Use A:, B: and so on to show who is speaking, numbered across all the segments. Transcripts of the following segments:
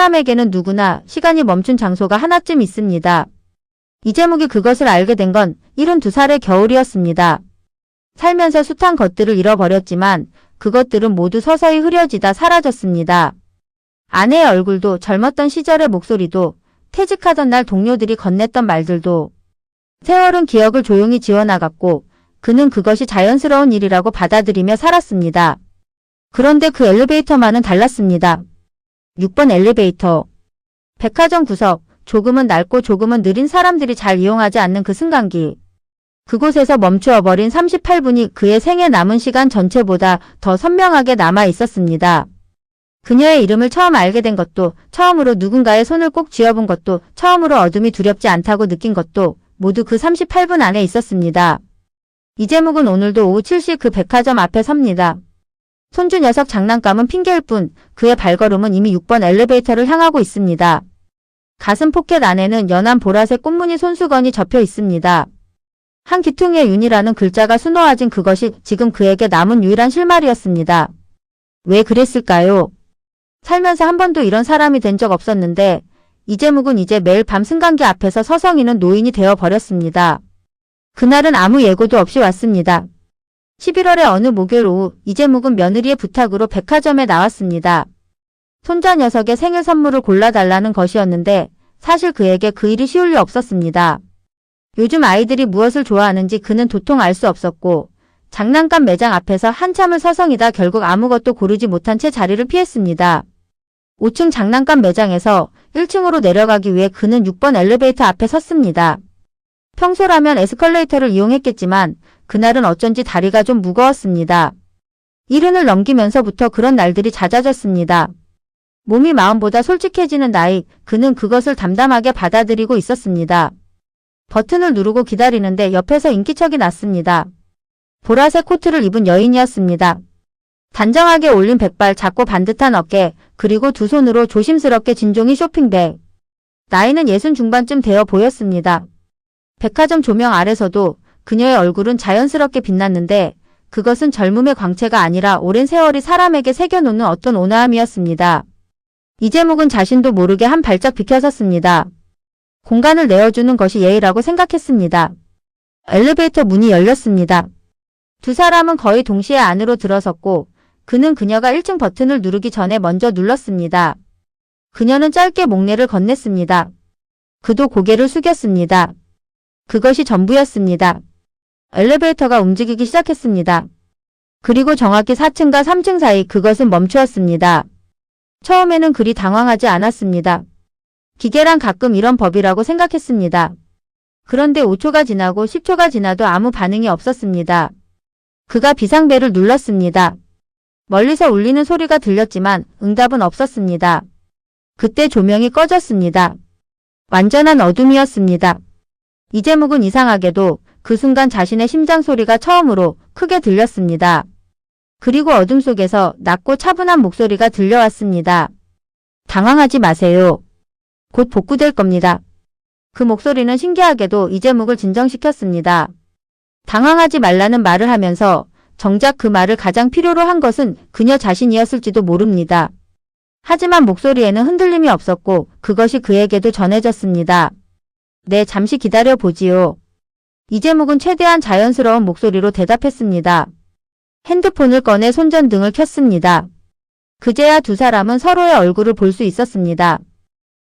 A: 사람에게는 누구나 시간이 멈춘 장소가 하나쯤 있습니다. 이재묵이 그것을 알게 된 건 72살의 겨울이었습니다. 살면서 숱한 것들을 잃어버렸지만 그것들은 모두 서서히 흐려지다 사라졌습니다. 아내의 얼굴도, 젊었던 시절의 목소리도, 퇴직하던 날 동료들이 건넸던 말들도. 세월은 기억을 조용히 지워나갔고 그는 그것이 자연스러운 일이라고 받아들이며 살았습니다. 그런데 그 엘리베이터만은 달랐습니다. 6번 엘리베이터. 백화점 구석, 조금은 낡고 조금은 느린 사람들이 잘 이용하지 않는 그 승강기. 그곳에서 멈추어버린 38분이 그의 생에 남은 시간 전체보다 더 선명하게 남아 있었습니다. 그녀의 이름을 처음 알게 된 것도, 처음으로 누군가의 손을 꼭 쥐어본 것도, 처음으로 어둠이 두렵지 않다고 느낀 것도 모두 그 38분 안에 있었습니다. 이재묵은 오늘도 오후 7시 그 백화점 앞에 섭니다. 손주 녀석 장난감은 핑계일 뿐 그의 발걸음은 이미 6번 엘리베이터를 향하고 있습니다. 가슴 포켓 안에는 연한 보라색 꽃무늬 손수건이 접혀 있습니다. 한 귀퉁이에 윤이라는 글자가 수놓아진 그것이 지금 그에게 남은 유일한 실마리였습니다. 왜 그랬을까요? 살면서 한 번도 이런 사람이 된 적 없었는데 이재묵은 이제 매일 밤 승강기 앞에서 서성이는 노인이 되어버렸습니다. 그날은 아무 예고도 없이 왔습니다. 11월의 어느 목요일 오후 이재묵은 며느리의 부탁으로 백화점에 나왔습니다. 손자 녀석의 생일 선물을 골라달라는 것이었는데 사실 그에게 그 일이 쉬울 리 없었습니다. 요즘 아이들이 무엇을 좋아하는지 그는 도통 알 수 없었고 장난감 매장 앞에서 한참을 서성이다 결국 아무것도 고르지 못한 채 자리를 피했습니다. 5층 장난감 매장에서 1층으로 내려가기 위해 그는 6번 엘리베이터 앞에 섰습니다. 평소라면 에스컬레이터를 이용했겠지만 그날은 어쩐지 다리가 좀 무거웠습니다. 이른을 넘기면서부터 그런 날들이 잦아졌습니다. 몸이 마음보다 솔직해지는 나이, 그는 그것을 담담하게 받아들이고 있었습니다. 버튼을 누르고 기다리는데 옆에서 인기척이 났습니다. 보라색 코트를 입은 여인이었습니다. 단정하게 올린 백발, 작고 반듯한 어깨, 그리고 두 손으로 조심스럽게 진종이 쇼핑백. 나이는 60 중반쯤 되어 보였습니다. 백화점 조명 아래서도 그녀의 얼굴은 자연스럽게 빛났는데 그것은 젊음의 광채가 아니라 오랜 세월이 사람에게 새겨놓는 어떤 온화함이었습니다. 이재묵은 자신도 모르게 한 발짝 비켜섰습니다. 공간을 내어주는 것이 예의라고 생각했습니다. 엘리베이터 문이 열렸습니다. 두 사람은 거의 동시에 안으로 들어섰고 그는 그녀가 1층 버튼을 누르기 전에 먼저 눌렀습니다. 그녀는 짧게 목례를 건넸습니다. 그도 고개를 숙였습니다. 그것이 전부였습니다. 엘리베이터가 움직이기 시작했습니다. 그리고 정확히 4층과 3층 사이 그것은 멈추었습니다. 처음에는 그리 당황하지 않았습니다. 기계란 가끔 이런 법이라고 생각했습니다. 그런데 5초가 지나고 10초가 지나도 아무 반응이 없었습니다. 그가 비상벨을 눌렀습니다. 멀리서 울리는 소리가 들렸지만 응답은 없었습니다. 그때 조명이 꺼졌습니다. 완전한 어둠이었습니다. 이재묵은 이상하게도 그 순간 자신의 심장 소리가 처음으로 크게 들렸습니다. 그리고 어둠 속에서 낮고 차분한 목소리가 들려왔습니다. 당황하지 마세요. 곧 복구될 겁니다. 그 목소리는 신기하게도 이재묵을 진정시켰습니다. 당황하지 말라는 말을 하면서 정작 그 말을 가장 필요로 한 것은 그녀 자신이었을지도 모릅니다. 하지만 목소리에는 흔들림이 없었고 그것이 그에게도 전해졌습니다. 네, 잠시 기다려 보지요. 이재묵은 최대한 자연스러운 목소리로 대답했습니다. 핸드폰을 꺼내 손전등을 켰습니다. 그제야 두 사람은 서로의 얼굴을 볼 수 있었습니다.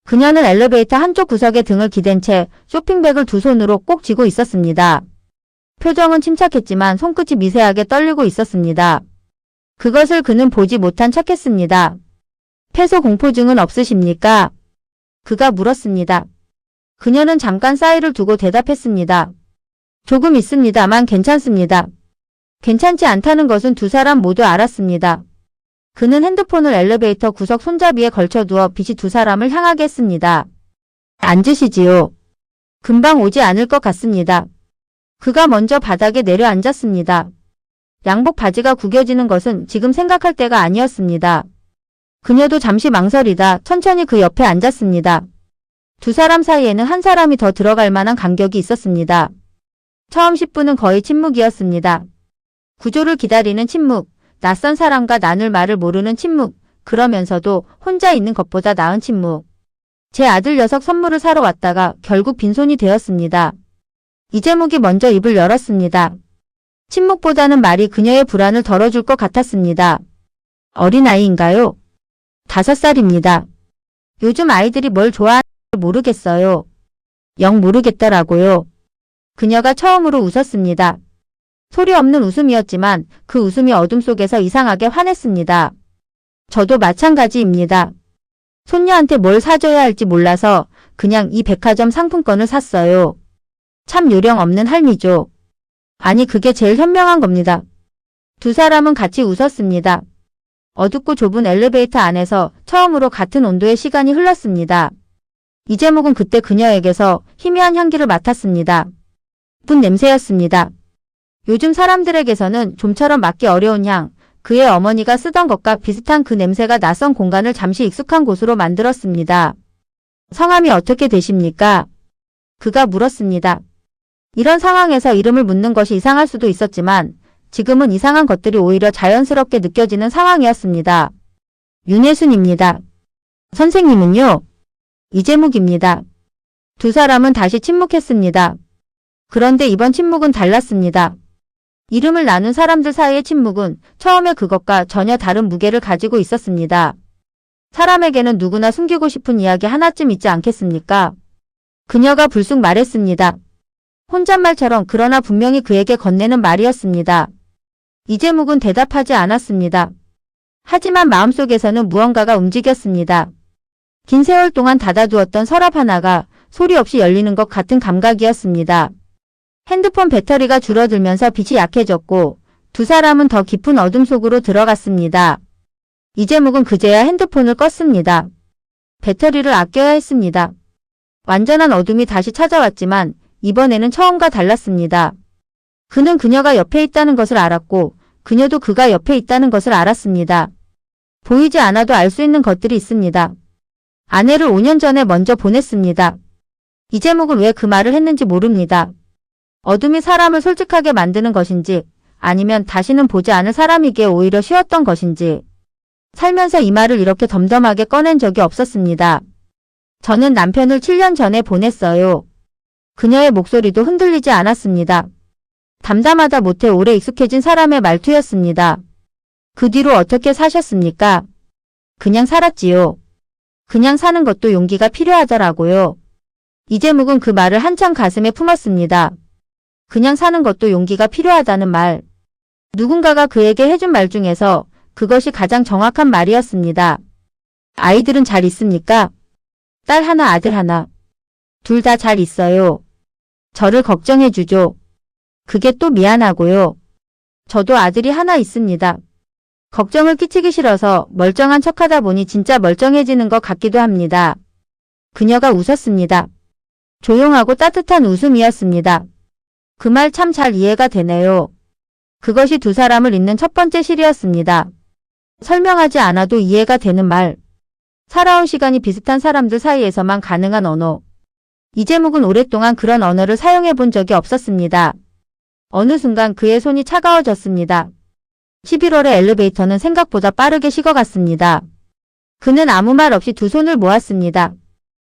A: 그녀는 엘리베이터 한쪽 구석에 등을 기댄 채 쇼핑백을 두 손으로 꼭 쥐고 있었습니다. 표정은 침착했지만 손끝이 미세하게 떨리고 있었습니다. 그것을 그는 보지 못한 척했습니다. 폐소 공포증은 없으십니까? 그가 물었습니다. 그녀는 잠깐 싸이를 두고 대답했습니다. 조금 있습니다만 괜찮습니다. 괜찮지 않다는 것은 두 사람 모두 알았습니다. 그는 핸드폰을 엘리베이터 구석 손잡이에 걸쳐두어 빛이 두 사람을 향하게 했습니다. 앉으시지요. 금방 오지 않을 것 같습니다. 그가 먼저 바닥에 내려앉았습니다. 양복 바지가 구겨지는 것은 지금 생각할 때가 아니었습니다. 그녀도 잠시 망설이다 천천히 그 옆에 앉았습니다. 두 사람 사이에는 한 사람이 더 들어갈 만한 간격이 있었습니다. 처음 10분은 거의 침묵이었습니다. 구조를 기다리는 침묵, 낯선 사람과 나눌 말을 모르는 침묵, 그러면서도 혼자 있는 것보다 나은 침묵. 제 아들 녀석 선물을 사러 왔다가 결국 빈손이 되었습니다. 이재묵이 먼저 입을 열었습니다. 침묵보다는 말이 그녀의 불안을 덜어줄 것 같았습니다. 어린아이인가요? 5살입니다. 요즘 아이들이 뭘 좋아하는지 모르겠어요. 영 모르겠더라고요. 그녀가 처음으로 웃었습니다. 소리 없는 웃음이었지만 그 웃음이 어둠 속에서 이상하게 환했습니다. 저도 마찬가지입니다. 손녀한테 뭘 사줘야 할지 몰라서 그냥 이 백화점 상품권을 샀어요. 참 요령 없는 할미죠. 아니 그게 제일 현명한 겁니다. 두 사람은 같이 웃었습니다. 어둡고 좁은 엘리베이터 안에서 처음으로 같은 온도의 시간이 흘렀습니다. 이재묵은 그때 그녀에게서 희미한 향기를 맡았습니다. 분 냄새였습니다. 요즘 사람들에게서는 좀처럼 맡기 어려운 향, 그의 어머니가 쓰던 것과 비슷한 그 냄새가 낯선 공간을 잠시 익숙한 곳으로 만들었습니다. 성함이 어떻게 되십니까? 그가 물었습니다. 이런 상황에서 이름을 묻는 것이 이상할 수도 있었지만 지금은 이상한 것들이 오히려 자연스럽게 느껴지는 상황이었습니다. 윤혜순입니다. 선생님은요? 이재묵입니다. 두 사람은 다시 침묵했습니다. 그런데 이번 침묵은 달랐습니다. 이름을 나눈 사람들 사이의 침묵은 처음에 그것과 전혀 다른 무게를 가지고 있었습니다. 사람에게는 누구나 숨기고 싶은 이야기 하나쯤 있지 않겠습니까? 그녀가 불쑥 말했습니다. 혼잣말처럼 그러나 분명히 그에게 건네는 말이었습니다. 이재묵은 대답하지 않았습니다. 하지만 마음속에서는 무언가가 움직였습니다. 긴 세월 동안 닫아두었던 서랍 하나가 소리 없이 열리는 것 같은 감각이었습니다. 핸드폰 배터리가 줄어들면서 빛이 약해졌고 두 사람은 더 깊은 어둠 속으로 들어갔습니다. 이재묵은 그제야 핸드폰을 껐습니다. 배터리를 아껴야 했습니다. 완전한 어둠이 다시 찾아왔지만 이번에는 처음과 달랐습니다. 그는 그녀가 옆에 있다는 것을 알았고 그녀도 그가 옆에 있다는 것을 알았습니다. 보이지 않아도 알 수 있는 것들이 있습니다. 아내를 5년 전에 먼저 보냈습니다. 이재묵은 왜 그 말을 했는지 모릅니다. 어둠이 사람을 솔직하게 만드는 것인지 아니면 다시는 보지 않을 사람이기에 오히려 쉬웠던 것인지 살면서 이 말을 이렇게 덤덤하게 꺼낸 적이 없었습니다. 저는 남편을 7년 전에 보냈어요. 그녀의 목소리도 흔들리지 않았습니다. 담담하다 못해 오래 익숙해진 사람의 말투였습니다. 그 뒤로 어떻게 사셨습니까? 그냥 살았지요. 그냥 사는 것도 용기가 필요하더라고요. 이재묵은 그 말을 한참 가슴에 품었습니다. 그냥 사는 것도 용기가 필요하다는 말. 누군가가 그에게 해준 말 중에서 그것이 가장 정확한 말이었습니다. 아이들은 잘 있습니까? 딸 하나 아들 하나. 둘 다 잘 있어요. 저를 걱정해주죠. 그게 또 미안하고요. 저도 아들이 하나 있습니다. 걱정을 끼치기 싫어서 멀쩡한 척하다 보니 진짜 멀쩡해지는 것 같기도 합니다. 그녀가 웃었습니다. 조용하고 따뜻한 웃음이었습니다. 그 말 참 잘 이해가 되네요. 그것이 두 사람을 잇는 첫 번째 실이었습니다. 설명하지 않아도 이해가 되는 말. 살아온 시간이 비슷한 사람들 사이에서만 가능한 언어. 이재묵은 오랫동안 그런 언어를 사용해 본 적이 없었습니다. 어느 순간 그의 손이 차가워졌습니다. 11월의 엘리베이터는 생각보다 빠르게 식어갔습니다. 그는 아무 말 없이 두 손을 모았습니다.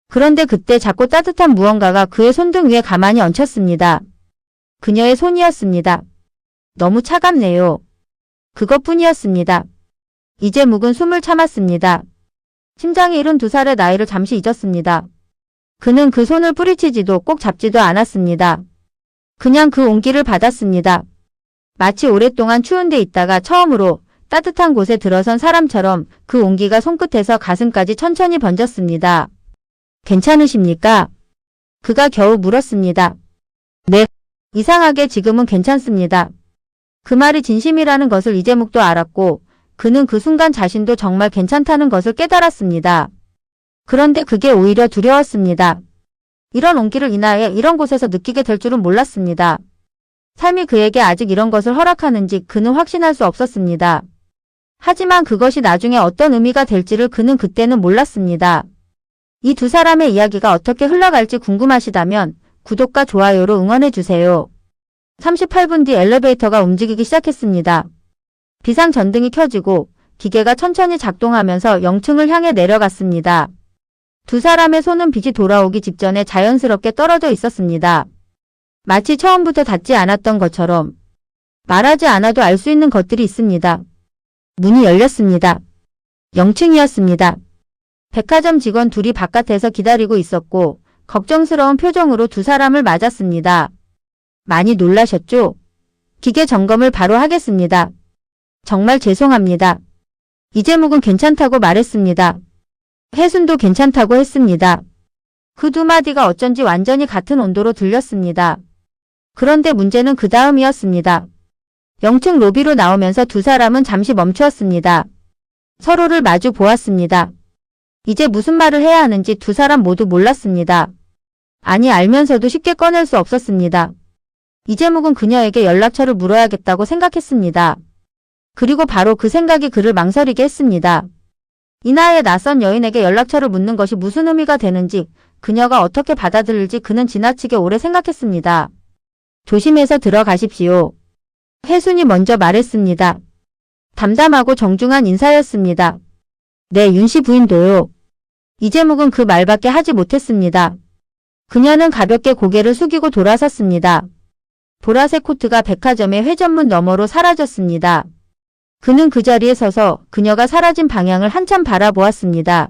A: 그런데 그때 작고 따뜻한 무언가가 그의 손등 위에 가만히 얹혔습니다. 그녀의 손이었습니다. 너무 차갑네요. 그것뿐이었습니다. 이재묵은 숨을 참았습니다. 심장이 72살의 나이를 잠시 잊었습니다. 그는 그 손을 뿌리치지도 꼭 잡지도 않았습니다. 그냥 그 온기를 받았습니다. 마치 오랫동안 추운 데 있다가 처음으로 따뜻한 곳에 들어선 사람처럼 그 온기가 손끝에서 가슴까지 천천히 번졌습니다. 괜찮으십니까? 그가 겨우 물었습니다. 네. 이상하게 지금은 괜찮습니다. 그 말이 진심이라는 것을 이재묵도 알았고 그는 그 순간 자신도 정말 괜찮다는 것을 깨달았습니다. 그런데 그게 오히려 두려웠습니다. 이런 온기를 이 나이에 이런 곳에서 느끼게 될 줄은 몰랐습니다. 삶이 그에게 아직 이런 것을 허락하는지 그는 확신할 수 없었습니다. 하지만 그것이 나중에 어떤 의미가 될지를 그는 그때는 몰랐습니다. 이 두 사람의 이야기가 어떻게 흘러갈지 궁금하시다면 구독과 좋아요로 응원해주세요. 38분 뒤 엘리베이터가 움직이기 시작했습니다. 비상 전등이 켜지고 기계가 천천히 작동하면서 영층을 향해 내려갔습니다. 두 사람의 손은 빛이 돌아오기 직전에 자연스럽게 떨어져 있었습니다. 마치 처음부터 닿지 않았던 것처럼. 말하지 않아도 알 수 있는 것들이 있습니다. 문이 열렸습니다. 영층이었습니다. 백화점 직원 둘이 바깥에서 기다리고 있었고 걱정스러운 표정으로 두 사람을 맞았습니다. 많이 놀라셨죠? 기계 점검을 바로 하겠습니다. 정말 죄송합니다. 이재묵은 괜찮다고 말했습니다. 혜순도 괜찮다고 했습니다. 그 두 마디가 어쩐지 완전히 같은 온도로 들렸습니다. 그런데 문제는 그 다음이었습니다. 영층 로비로 나오면서 두 사람은 잠시 멈추었습니다. 서로를 마주 보았습니다. 이제 무슨 말을 해야 하는지 두 사람 모두 몰랐습니다. 아니 알면서도 쉽게 꺼낼 수 없었습니다. 이재묵은 그녀에게 연락처를 물어야겠다고 생각했습니다. 그리고 바로 그 생각이 그를 망설이게 했습니다. 이 나이에 낯선 여인에게 연락처를 묻는 것이 무슨 의미가 되는지, 그녀가 어떻게 받아들일지 그는 지나치게 오래 생각했습니다. 조심해서 들어가십시오. 혜순이 먼저 말했습니다. 담담하고 정중한 인사였습니다. 네, 윤씨 부인도요. 이재묵은 그 말밖에 하지 못했습니다. 그녀는 가볍게 고개를 숙이고 돌아섰습니다. 보라색 코트가 백화점의 회전문 너머로 사라졌습니다. 그는 그 자리에 서서 그녀가 사라진 방향을 한참 바라보았습니다.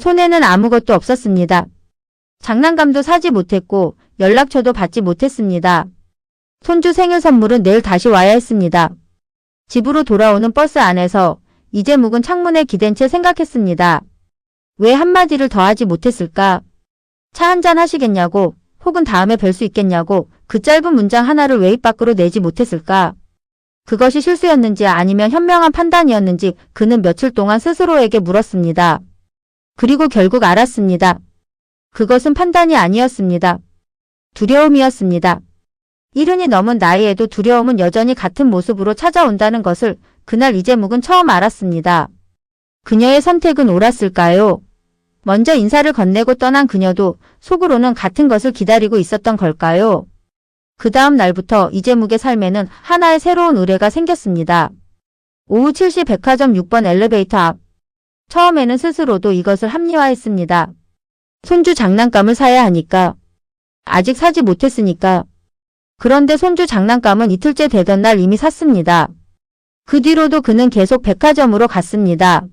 A: 손에는 아무것도 없었습니다. 장난감도 사지 못했고 연락처도 받지 못했습니다. 손주 생일 선물은 내일 다시 와야 했습니다. 집으로 돌아오는 버스 안에서 이재묵은 창문에 기댄 채 생각했습니다. 왜 한마디를 더 하지 못했을까? 차 한잔 하시겠냐고, 혹은 다음에 뵐 수 있겠냐고 그 짧은 문장 하나를 왜 입 밖으로 내지 못했을까? 그것이 실수였는지 아니면 현명한 판단이었는지 그는 며칠 동안 스스로에게 물었습니다. 그리고 결국 알았습니다. 그것은 판단이 아니었습니다. 두려움이었습니다. 70이 넘은 나이에도 두려움은 여전히 같은 모습으로 찾아온다는 것을 그날 이재묵은 처음 알았습니다. 그녀의 선택은 옳았을까요? 먼저 인사를 건네고 떠난 그녀도 속으로는 같은 것을 기다리고 있었던 걸까요? 그 다음 날부터 이재묵의 삶에는 하나의 새로운 의뢰가 생겼습니다. 오후 7시 백화점 6번 엘리베이터 앞. 처음에는 스스로도 이것을 합리화했습니다. 손주 장난감을 사야 하니까. 아직 사지 못했으니까. 그런데 손주 장난감은 이틀째 되던 날 이미 샀습니다. 그 뒤로도 그는 계속 백화점으로 갔습니다.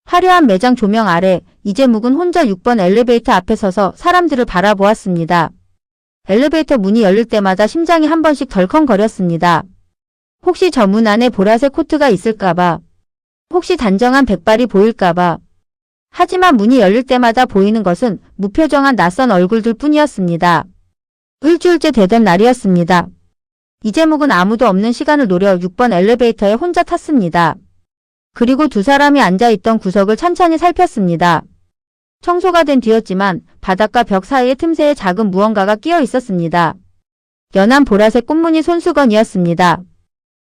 A: 화려한 매장 조명 아래 이재묵은 혼자 6번 엘리베이터 앞에 서서 사람들을 바라보았습니다. 엘리베이터 문이 열릴 때마다 심장이 한 번씩 덜컹거렸습니다. 혹시 저 문 안에 보라색 코트가 있을까봐. 혹시 단정한 백발이 보일까봐. 하지만 문이 열릴 때마다 보이는 것은 무표정한 낯선 얼굴들 뿐이었습니다. 일주일째 되던 날이었습니다. 이재묵은 아무도 없는 시간을 노려 6번 엘리베이터에 혼자 탔습니다. 그리고 두 사람이 앉아있던 구석을 천천히 살폈습니다. 청소가 된 뒤였지만 바닥과 벽 사이의 틈새에 작은 무언가가 끼어 있었습니다. 연한 보라색 꽃무늬 손수건이었습니다.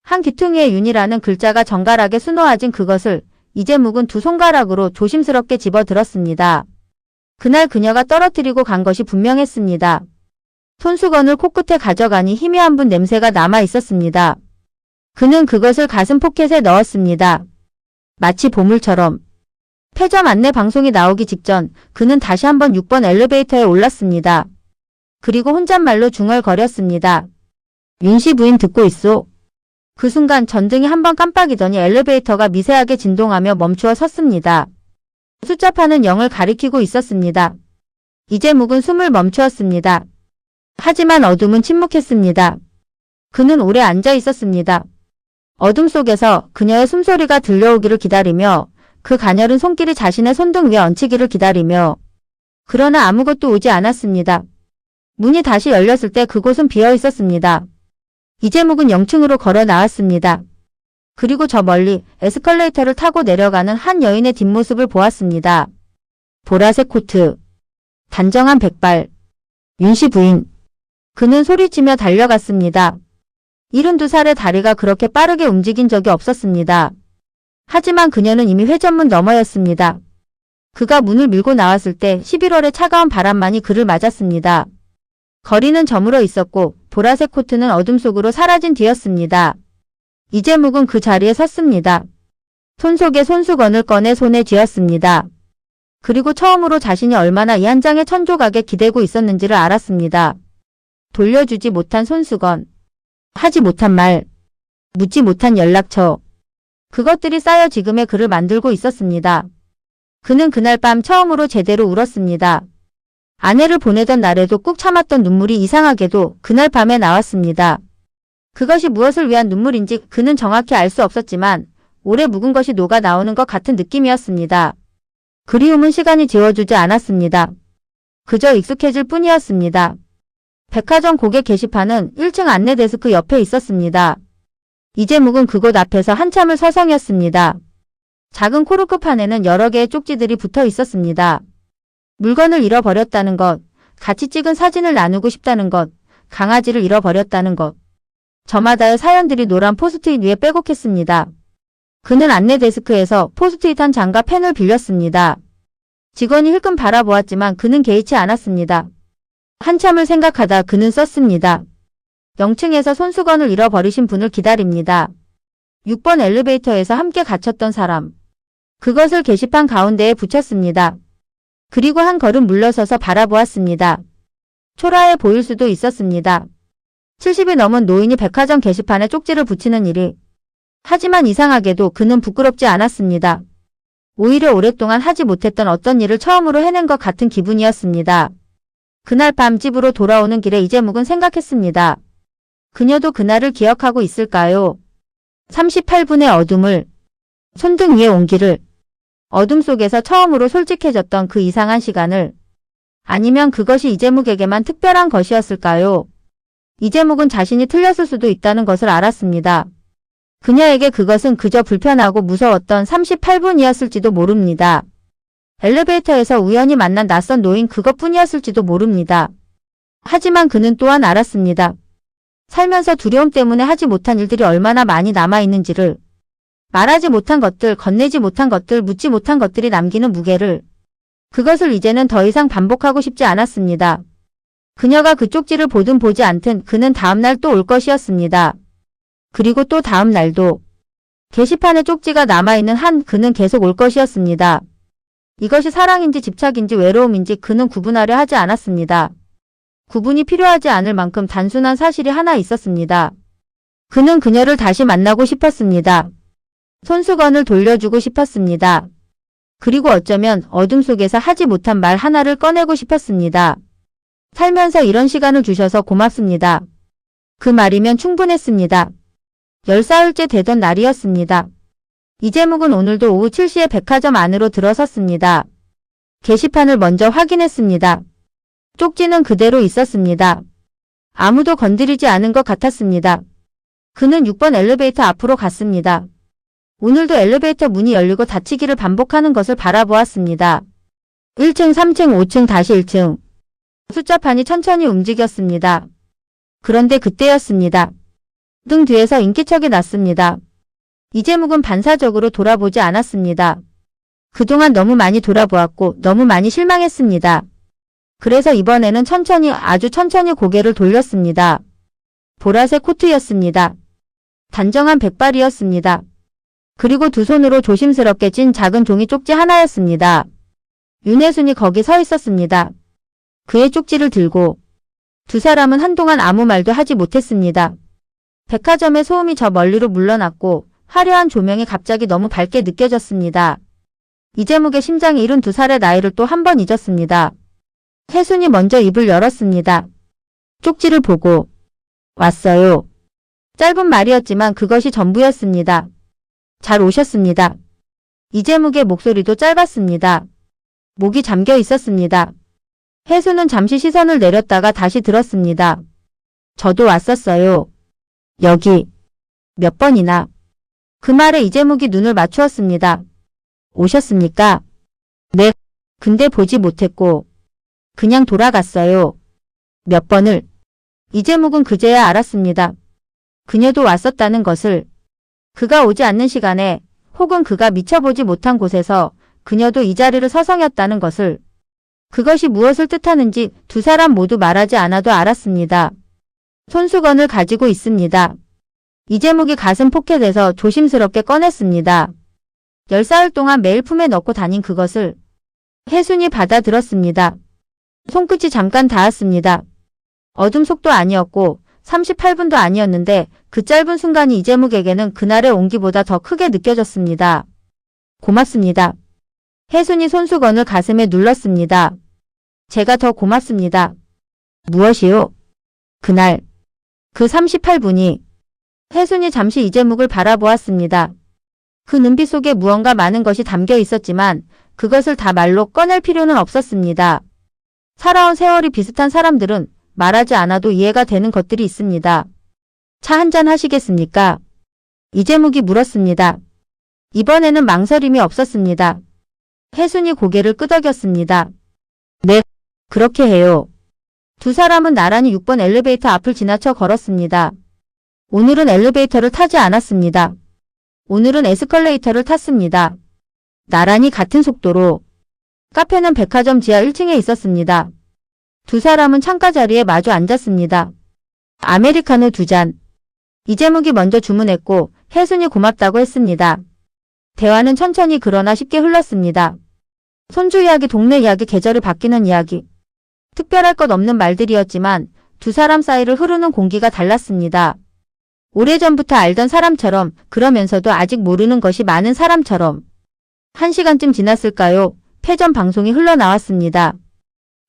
A: 한 귀퉁이에 윤이라는 글자가 정갈하게 수놓아진 그것을 이재묵은 두 손가락으로 조심스럽게 집어들었습니다. 그날 그녀가 떨어뜨리고 간 것이 분명했습니다. 손수건을 코끝에 가져가니 희미한 분 냄새가 남아 있었습니다. 그는 그것을 가슴 포켓에 넣었습니다. 마치 보물처럼. 폐점 안내 방송이 나오기 직전 그는 다시 한번 6번 엘리베이터에 올랐습니다. 그리고 혼잣말로 중얼거렸습니다. 윤씨 부인 듣고 있소. 그 순간 전등이 한번 깜빡이더니 엘리베이터가 미세하게 진동하며 멈추어 섰습니다. 숫자판은 0을 가리키고 있었습니다. 이재묵은 숨을 멈추었습니다. 하지만 어둠은 침묵했습니다. 그는 오래 앉아 있었습니다. 어둠 속에서 그녀의 숨소리가 들려오기를 기다리며 그 가녀린 손길이 자신의 손등 위에 얹히기를 기다리며. 그러나 아무것도 오지 않았습니다. 문이 다시 열렸을 때 그곳은 비어 있었습니다. 이재묵은 영층으로 걸어 나왔습니다. 그리고 저 멀리 에스컬레이터를 타고 내려가는 한 여인의 뒷모습을 보았습니다. 보라색 코트. 단정한 백발. 윤씨 부인. 그는 소리치며 달려갔습니다. 72살의 다리가 그렇게 빠르게 움직인 적이 없었습니다. 하지만 그녀는 이미 회전문 너머였습니다. 그가 문을 밀고 나왔을 때 11월의 차가운 바람만이 그를 맞았습니다. 거리는 저물어 있었고 보라색 코트는 어둠 속으로 사라진 뒤였습니다. 이재묵은 그 자리에 섰습니다. 손 속에 손수건을 꺼내 손에 쥐었습니다. 그리고 처음으로 자신이 얼마나 이 한 장의 천조각에 기대고 있었는지를 알았습니다. 돌려주지 못한 손수건, 하지 못한 말, 묻지 못한 연락처. 그것들이 쌓여 지금의 그를 만들고 있었습니다. 그는 그날 밤 처음으로 제대로 울었습니다. 아내를 보내던 날에도 꾹 참았던 눈물이 이상하게도 그날 밤에 나왔습니다. 그것이 무엇을 위한 눈물인지 그는 정확히 알 수 없었지만 오래 묵은 것이 녹아 나오는 것 같은 느낌이었습니다. 그리움은 시간이 지워주지 않았습니다. 그저 익숙해질 뿐이었습니다. 백화점 고객 게시판은 1층 안내 데스크 옆에 있었습니다. 이재묵은 그곳 앞에서 한참을 서성였습니다. 작은 코르크판에는 여러 개의 쪽지들이 붙어 있었습니다. 물건을 잃어버렸다는 것, 같이 찍은 사진을 나누고 싶다는 것, 강아지를 잃어버렸다는 것. 저마다의 사연들이 노란 포스트잇 위에 빼곡했습니다. 그는 안내 데스크에서 포스트잇 한 장과 펜을 빌렸습니다. 직원이 힐끔 바라보았지만 그는 개의치 않았습니다. 한참을 생각하다 그는 썼습니다. 0층에서 손수건을 잃어버리신 분을 기다립니다. 6번 엘리베이터에서 함께 갇혔던 사람. 그것을 게시판 가운데에 붙였습니다. 그리고 한 걸음 물러서서 바라보았습니다. 초라해 보일 수도 있었습니다. 70이 넘은 노인이 백화점 게시판에 쪽지를 붙이는 일이. 하지만 이상하게도 그는 부끄럽지 않았습니다. 오히려 오랫동안 하지 못했던 어떤 일을 처음으로 해낸 것 같은 기분이었습니다. 그날 밤 집으로 돌아오는 길에 이재묵은 생각했습니다. 그녀도 그날을 기억하고 있을까요? 38분의 어둠을, 손등 위의 온기를, 어둠 속에서 처음으로 솔직해졌던 그 이상한 시간을, 아니면 그것이 이재묵에게만 특별한 것이었을까요? 이재묵은 자신이 틀렸을 수도 있다는 것을 알았습니다. 그녀에게 그것은 그저 불편하고 무서웠던 38분이었을지도 모릅니다. 엘리베이터에서 우연히 만난 낯선 노인 그것뿐이었을지도 모릅니다. 하지만 그는 또한 알았습니다. 살면서 두려움 때문에 하지 못한 일들이 얼마나 많이 남아있는지를, 말하지 못한 것들, 건네지 못한 것들, 묻지 못한 것들이 남기는 무게를, 그것을 이제는 더 이상 반복하고 싶지 않았습니다. 그녀가 그 쪽지를 보든 보지 않든 그는 다음날 또 올 것이었습니다. 그리고 또 다음 날도 게시판에 쪽지가 남아있는 한 그는 계속 올 것이었습니다. 이것이 사랑인지 집착인지 외로움인지 그는 구분하려 하지 않았습니다. 구분이 필요하지 않을 만큼 단순한 사실이 하나 있었습니다. 그는 그녀를 다시 만나고 싶었습니다. 손수건을 돌려주고 싶었습니다. 그리고 어쩌면 어둠 속에서 하지 못한 말 하나를 꺼내고 싶었습니다. 살면서 이런 시간을 주셔서 고맙습니다. 그 말이면 충분했습니다. 10사흘째 되던 날이었습니다. 이재묵은 오늘도 오후 7시에 백화점 안으로 들어섰습니다. 게시판을 먼저 확인했습니다. 쪽지는 그대로 있었습니다. 아무도 건드리지 않은 것 같았습니다. 그는 6번 엘리베이터 앞으로 갔습니다. 오늘도 엘리베이터 문이 열리고 닫히기를 반복하는 것을 바라보았습니다. 1층, 3층, 5층, 다시 1층. 숫자판이 천천히 움직였습니다. 그런데 그때였습니다. 등 뒤에서 인기척이 났습니다. 이재묵은 반사적으로 돌아보지 않았습니다. 그동안 너무 많이 돌아보았고 너무 많이 실망했습니다. 그래서 이번에는 천천히, 아주 천천히 고개를 돌렸습니다. 보라색 코트였습니다. 단정한 백발이었습니다. 그리고 두 손으로 조심스럽게 쥔 작은 종이 쪽지 하나였습니다. 윤혜순이 거기 서 있었습니다. 그의 쪽지를 들고 두 사람은 한동안 아무 말도 하지 못했습니다. 백화점의 소음이 저 멀리로 물러났고 화려한 조명이 갑자기 너무 밝게 느껴졌습니다. 이재묵의 심장이 72살의 나이를 또 한 번 잊었습니다. 혜순이 먼저 입을 열었습니다. 쪽지를 보고 왔어요. 짧은 말이었지만 그것이 전부였습니다. 잘 오셨습니다. 이재묵의 목소리도 짧았습니다. 목이 잠겨 있었습니다. 혜순은 잠시 시선을 내렸다가 다시 들었습니다. 저도 왔었어요. 여기. 몇 번이나. 그 말에 이재묵이 눈을 맞추었습니다. 오셨습니까? 네. 근데 보지 못했고 그냥 돌아갔어요. 몇 번을. 이재묵은 그제야 알았습니다. 그녀도 왔었다는 것을. 그가 오지 않는 시간에 혹은 그가 미쳐보지 못한 곳에서 그녀도 이 자리를 서성였다는 것을. 그것이 무엇을 뜻하는지 두 사람 모두 말하지 않아도 알았습니다. 손수건을 가지고 있습니다. 이재묵이 가슴 포켓에서 조심스럽게 꺼냈습니다. 10사흘 동안 매일 품에 넣고 다닌 그것을 혜순이 받아들었습니다. 손끝이 잠깐 닿았습니다. 어둠 속도 아니었고 38분도 아니었는데 그 짧은 순간이 이재묵에게는 그날의 온기보다 더 크게 느껴졌습니다. 고맙습니다. 혜순이 손수건을 가슴에 눌렀습니다. 제가 더 고맙습니다. 무엇이요? 그날 그 38분이 혜순이 잠시 이재묵을 바라보았습니다. 그 눈빛 속에 무언가 많은 것이 담겨 있었지만 그것을 다 말로 꺼낼 필요는 없었습니다. 살아온 세월이 비슷한 사람들은 말하지 않아도 이해가 되는 것들이 있습니다. 차 한잔 하시겠습니까? 이재묵이 물었습니다. 이번에는 망설임이 없었습니다. 혜순이 고개를 끄덕였습니다. 네, 그렇게 해요. 두 사람은 나란히 6번 엘리베이터 앞을 지나쳐 걸었습니다. 오늘은 엘리베이터를 타지 않았습니다. 오늘은 에스컬레이터를 탔습니다. 나란히 같은 속도로. 카페는 백화점 지하 1층에 있었습니다. 두 사람은 창가 자리에 마주 앉았습니다. 아메리카노 2잔. 이재묵이 먼저 주문했고 혜순이 고맙다고 했습니다. 대화는 천천히 그러나 쉽게 흘렀습니다. 손주 이야기, 동네 이야기, 계절이 바뀌는 이야기. 특별할 것 없는 말들이었지만 두 사람 사이를 흐르는 공기가 달랐습니다. 오래전부터 알던 사람처럼, 그러면서도 아직 모르는 것이 많은 사람처럼. 1시간쯤 지났을까요? 패전 방송이 흘러나왔습니다.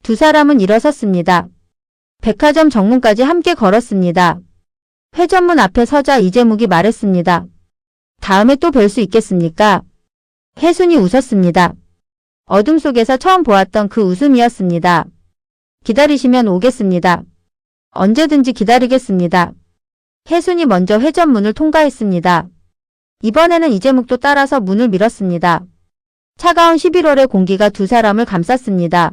A: 두 사람은 일어섰습니다. 백화점 정문까지 함께 걸었습니다. 회전문 앞에 서자 이재묵이 말했습니다. 다음에 또 뵐 수 있겠습니까? 혜순이 웃었습니다. 어둠 속에서 처음 보았던 그 웃음이었습니다. 기다리시면 오겠습니다. 언제든지 기다리겠습니다. 혜순이 먼저 회전문을 통과했습니다. 이번에는 이재묵도 따라서 문을 밀었습니다. 차가운 11월의 공기가 두 사람을 감쌌습니다.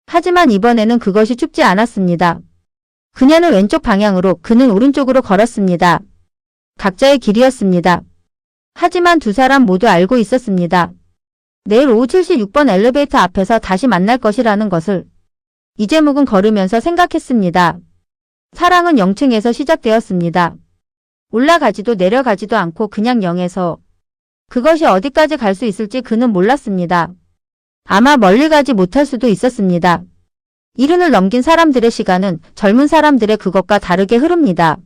A: 하지만 이번에는 그것이 춥지 않았습니다. 그녀는 왼쪽 방향으로, 그는 오른쪽으로 걸었습니다. 각자의 길이었습니다. 하지만 두 사람 모두 알고 있었습니다. 내일 오후 76번 엘리베이터 앞에서 다시 만날 것이라는 것을. 이재묵은 걸으면서 생각했습니다. 사랑은 0층에서 시작되었습니다. 올라가지도 내려가지도 않고 그냥 0에서. 그것이 어디까지 갈 수 있을지 그는 몰랐습니다. 아마 멀리 가지 못할 수도 있었습니다. 70을 넘긴 사람들의 시간은 젊은 사람들의 그것과 다르게 흐릅니다.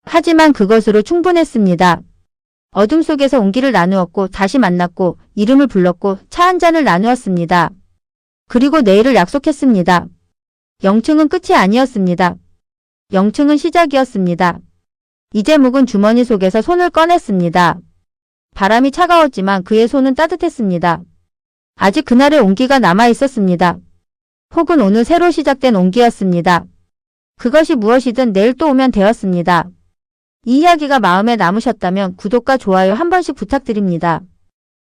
A: 하지만 그것으로 충분했습니다. 어둠 속에서 온기를 나누었고 다시 만났고 이름을 불렀고 차 한 잔을 나누었습니다. 그리고 내일을 약속했습니다. 0층은 끝이 아니었습니다. 0층은 시작이었습니다. 이재묵은 주머니 속에서 손을 꺼냈습니다. 바람이 차가웠지만 그의 손은 따뜻했습니다. 아직 그날의 온기가 남아 있었습니다. 혹은 오늘 새로 시작된 온기였습니다. 그것이 무엇이든 내일 또 오면 되었습니다. 이 이야기가 마음에 남으셨다면 구독과 좋아요 한 번씩 부탁드립니다.